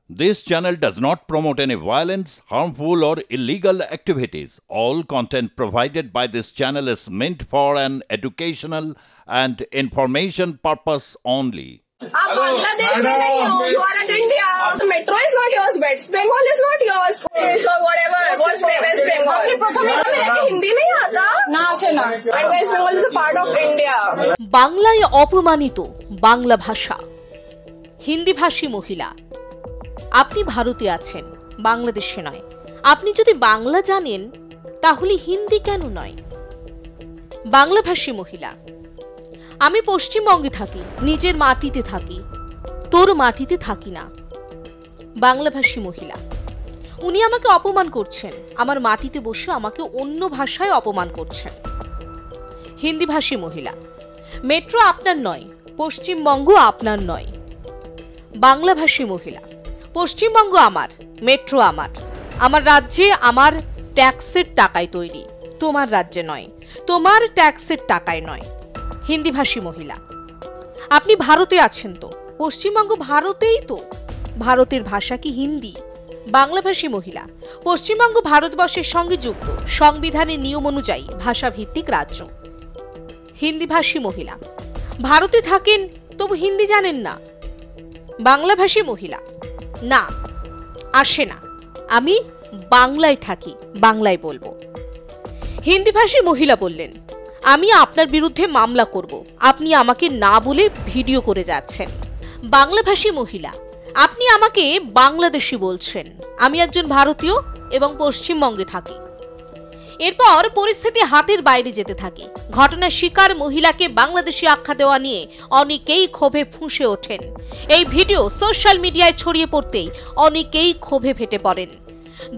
This channel does not promote any violence, harmful, or illegal activities. All content provided by this channel is meant for an educational and information purpose only. आप बांग्लादेश में नहीं हो, you are at India. The metro is not yours, West Bengal is not yours. So whatever, what's West Bengal? आपको हिंदी नहीं आता? ना से ना. And West Bengal is a part of India. বাংলায় অপমানিত বাংলা ভাষা। হিন্দিভাষী মহিলা। আপনি ভারতে আছেন, বাংলাদেশে নয়। আপনি যদি বাংলা জানেন তাহলে হিন্দি কেন নয়? বাংলাভাষী মহিলা। আমি পশ্চিমবঙ্গে থাকি, নিজের মাটিতে থাকি, তোর মাটিতে থাকি না। বাংলাভাষী মহিলা। উনি আমাকে অপমান করছেন, আমার মাটিতে বসে আমাকে অন্য ভাষায় অপমান করছেন। হিন্দিভাষী মহিলা। মেট্রো আপনার নয়, পশ্চিমবঙ্গ আপনার নয়। বাংলাভাষী মহিলা। পশ্চিমবঙ্গ আমার, মেট্রো আমার। আমার রাজ্যে আমার ট্যাক্সের টাকায় তৈরি, তোমার রাজ্যে নয়, তোমার ট্যাক্সের টাকায় নয়। হিন্দিভাষী মহিলা। আপনি ভারতে আছেন তো, পশ্চিমবঙ্গ ভারতেই তো, ভারতের ভাষা কি হিন্দি? বাংলাভাষী মহিলা। পশ্চিমবঙ্গ ভারতবর্ষের সঙ্গে যুক্ত, সংবিধানের নিয়ম অনুযায়ী ভাষাভিত্তিক রাজ্য। হিন্দিভাষী মহিলা। ভারতে থাকেন তবু হিন্দি জানেন না? বাংলাভাষী মহিলা। না, আসে না, আমি বাংলায় থাকি, বাংলায় বলবো। হিন্দিভাষী মহিলা বললেন, আমি আপনার বিরুদ্ধে মামলা করব, আপনি আমাকে না বলে ভিডিও করে যাচ্ছেন। বাংলাভাষী মহিলা। আপনি আমাকে বাংলাদেশি বলছেন, আমি একজন ভারতীয় এবং পশ্চিমবঙ্গে থাকি। এরপর পরিস্থিতি হাতের বাইরে যেতে থাকে। ঘটনার শিকার মহিলাকে বাংলাদেশি আখ্যা দেওয়া নিয়ে অনেকেই ক্ষোভে ফুঁসে ওঠেন। এই ভিডিও সোশ্যাল মিডিয়ায় ছড়িয়ে পড়তেই অনেকেই ক্ষোভে ফেটে পড়েন।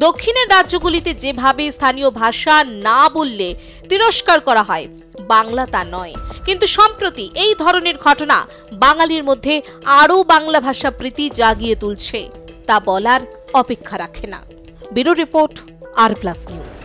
দক্ষিণের রাজ্যগুলিতে যেভাবে স্থানীয় ভাষা না বললে তিরস্কার করা হয়, বাংলা তা নয়। কিন্তু সম্প্রতি এই ধরনের ঘটনা বাঙালির মধ্যে আরও বাংলা ভাষা প্রীতি জাগিয়ে তুলছে, তা বলার অপেক্ষা রাখে না। ব্যুরো রিপোর্ট, আর প্লাস নিউজ।